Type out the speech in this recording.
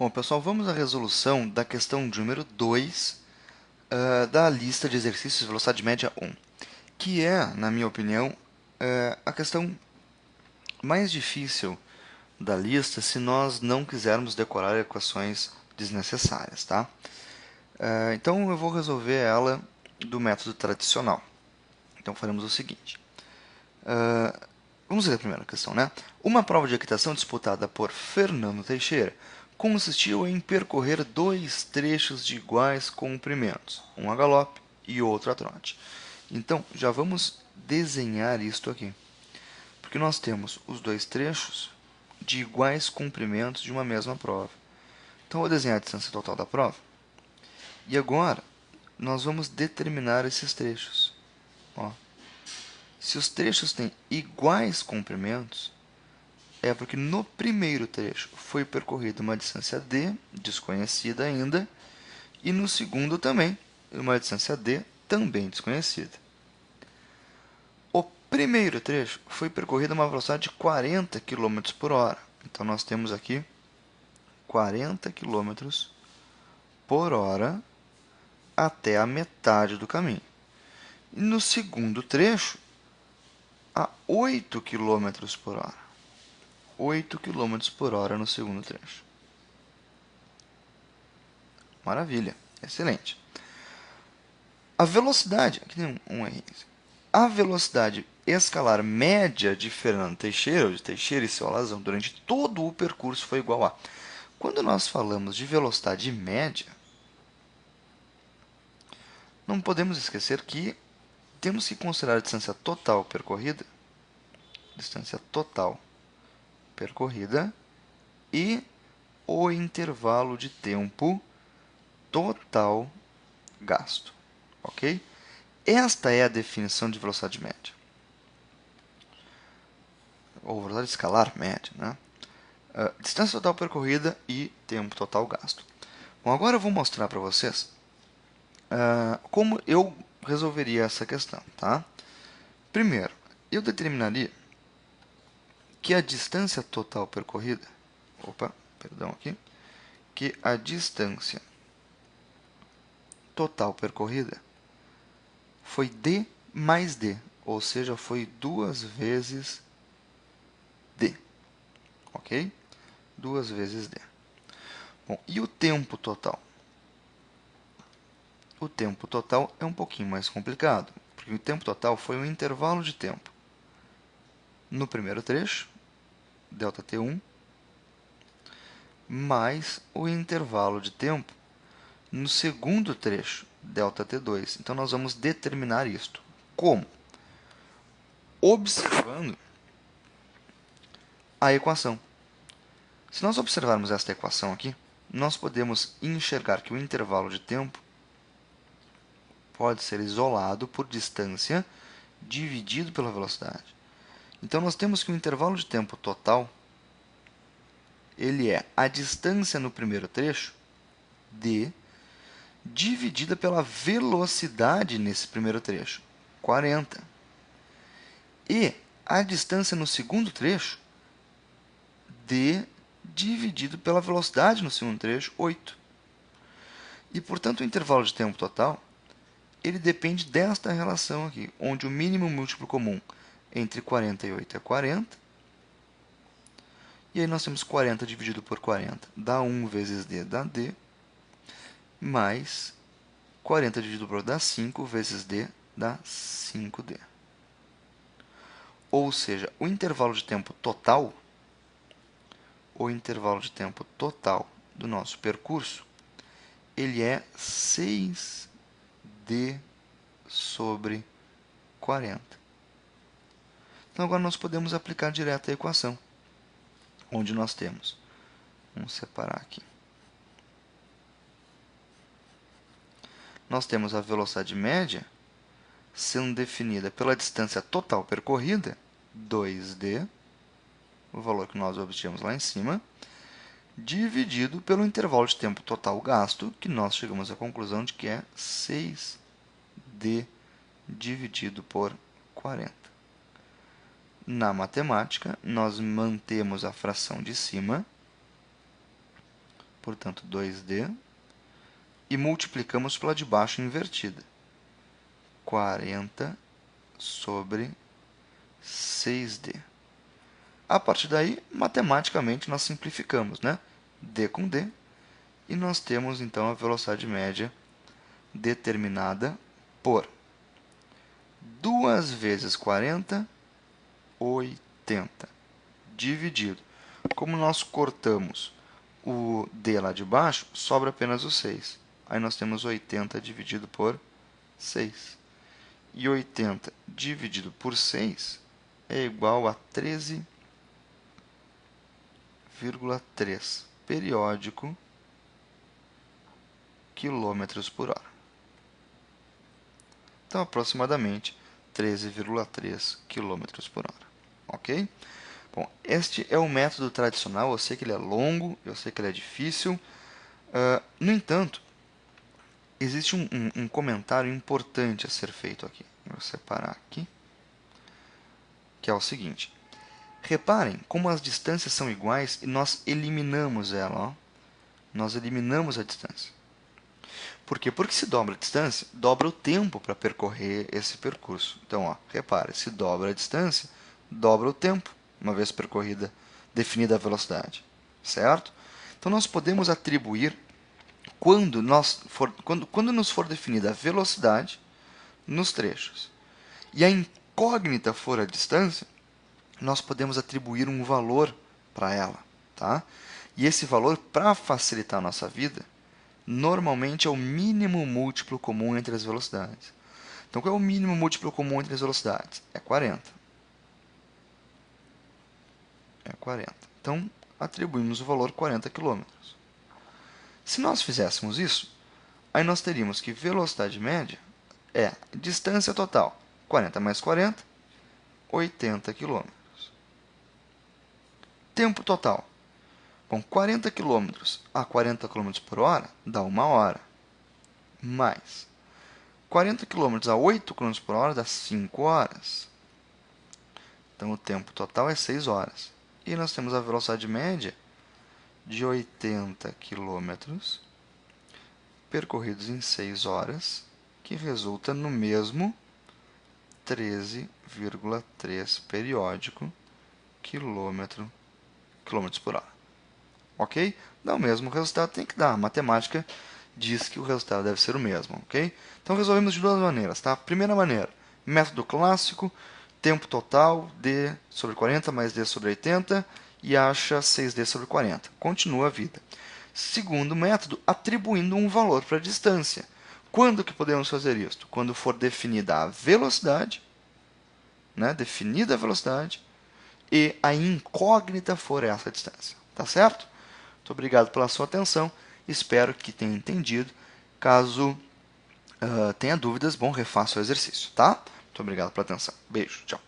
Bom, pessoal, vamos à resolução da questão número 2 da lista de exercícios de velocidade média 1, que é, na minha opinião, a questão mais difícil da lista se nós não quisermos decorar equações desnecessárias, tá? Então, eu vou resolver ela do método tradicional. Então, faremos o seguinte. Vamos ver a primeira questão, né? Uma prova de equitação disputada por Fernando Teixeira consistiu em percorrer dois trechos de iguais comprimentos, um a galope e outro a trote. Então, já vamos desenhar isto aqui, porque nós temos os dois trechos de iguais comprimentos de uma mesma prova. Então, eu vou desenhar a distância total da prova, e agora nós vamos determinar esses trechos. Ó. Se os trechos têm iguais comprimentos, é porque no primeiro trecho foi percorrida uma distância d, desconhecida ainda, e no segundo também, uma distância d, também desconhecida. O primeiro trecho foi percorrido a uma velocidade de 40 km por hora. Então, nós temos aqui 40 km por hora até a metade do caminho. E no segundo trecho, a 8 km por hora. 8 km por hora no segundo trecho. Maravilha, excelente. A velocidade, aqui tem um R. A velocidade escalar média de Fernando Teixeira, ou de Teixeira e seu Alazão, durante todo o percurso foi igual a. Quando nós falamos de velocidade média, não podemos esquecer que temos que considerar a distância total percorrida e o intervalo de tempo total gasto, ok? Esta é a definição de velocidade média, ou velocidade escalar média, né? Distância total percorrida e tempo total gasto. Bom, agora eu vou mostrar para vocês como eu resolveria essa questão, tá? Primeiro, eu determinaria que a distância total percorrida, que a distância total percorrida foi d mais d, ou seja, foi 2 vezes d, ok? 2 vezes d. Bom, e o tempo total? O tempo total é um pouquinho mais complicado, porque o tempo total foi um intervalo de tempo no primeiro trecho, ΔT1, mais o intervalo de tempo no segundo trecho, ΔT2. Então, nós vamos determinar isto. Como? Observando a equação. Se nós observarmos esta equação aqui, nós podemos enxergar que o intervalo de tempo pode ser isolado por distância dividido pela velocidade. Então, nós temos que o intervalo de tempo total ele é a distância no primeiro trecho, d, dividida pela velocidade nesse primeiro trecho, 40. E a distância no segundo trecho, d, dividido pela velocidade no segundo trecho, 8. E, portanto, o intervalo de tempo total ele depende desta relação aqui, onde o mínimo múltiplo comum entre 40 e 8 é 40. E aí nós temos 40 dividido por 40, dá 1 vezes d, dá d, mais 40 dividido por dá 5 vezes d, dá 5d. Ou seja, o intervalo de tempo total do nosso percurso, ele é 6d sobre 40. Então, agora nós podemos aplicar direto a equação, onde nós temos, vamos separar aqui, nós temos a velocidade média sendo definida pela distância total percorrida, 2d, o valor que nós obtivemos lá em cima, dividido pelo intervalo de tempo total gasto, que nós chegamos à conclusão de que é 6d dividido por 40. Na matemática, nós mantemos a fração de cima, portanto 2D, e multiplicamos pela de baixo invertida. 40 sobre 6D. A partir daí, matematicamente, nós simplificamos, né? D com D, e nós temos, então, a velocidade média determinada por 2 vezes 40, 80, dividido. Como nós cortamos o D lá de baixo, sobra apenas o 6. Aí nós temos 80 dividido por 6. E 80 dividido por 6 é igual a 13,3 periódico quilômetros por hora. Então, aproximadamente 13,3 quilômetros por hora. Ok? Bom, este é o método tradicional. Eu sei que ele é longo, eu sei que ele é difícil. No entanto, existe um comentário importante a ser feito aqui. Vou separar aqui. Que é o seguinte. Reparem como as distâncias são iguais e nós eliminamos ela. Ó. Nós eliminamos a distância. Por quê? Porque se dobra a distância, dobra o tempo para percorrer esse percurso. Então, ó, repare, se dobra a distância, dobra o tempo, uma vez percorrida, definida a velocidade. Certo? Então, nós podemos atribuir, quando nos for definida a velocidade, nos trechos, e a incógnita for a distância, nós podemos atribuir um valor para ela. Tá? E esse valor, para facilitar a nossa vida, normalmente é o mínimo múltiplo comum entre as velocidades. Então, qual é o mínimo múltiplo comum entre as velocidades? É 40. É 40. Então, atribuímos o valor 40 km. Se nós fizéssemos isso, aí nós teríamos que velocidade média é distância total. 40 mais 40, 80 km. Tempo total. Bom, 40 km a 40 km por hora dá 1 hora. Mais 40 km a 8 km por hora dá 5 horas. Então, o tempo total é 6 horas. E nós temos a velocidade média de 80 km percorridos em 6 horas, que resulta no mesmo 13,3 periódico quilômetros por hora. Ok? Dá o mesmo resultado, tem que dar. A matemática diz que o resultado deve ser o mesmo. Ok? Então, resolvemos de duas maneiras. Tá? Primeira maneira, método clássico, tempo total, D sobre 40 mais D sobre 80, e acha 6D sobre 40. Continua a vida. Segundo método, atribuindo um valor para a distância. Quando que podemos fazer isso? Quando for definida a velocidade, né? Definida a velocidade, e a incógnita for essa distância. Tá certo? Muito obrigado pela sua atenção. Espero que tenha entendido. Caso tenha dúvidas, bom, refaça o exercício, tá? Muito obrigado pela atenção. Beijo, tchau.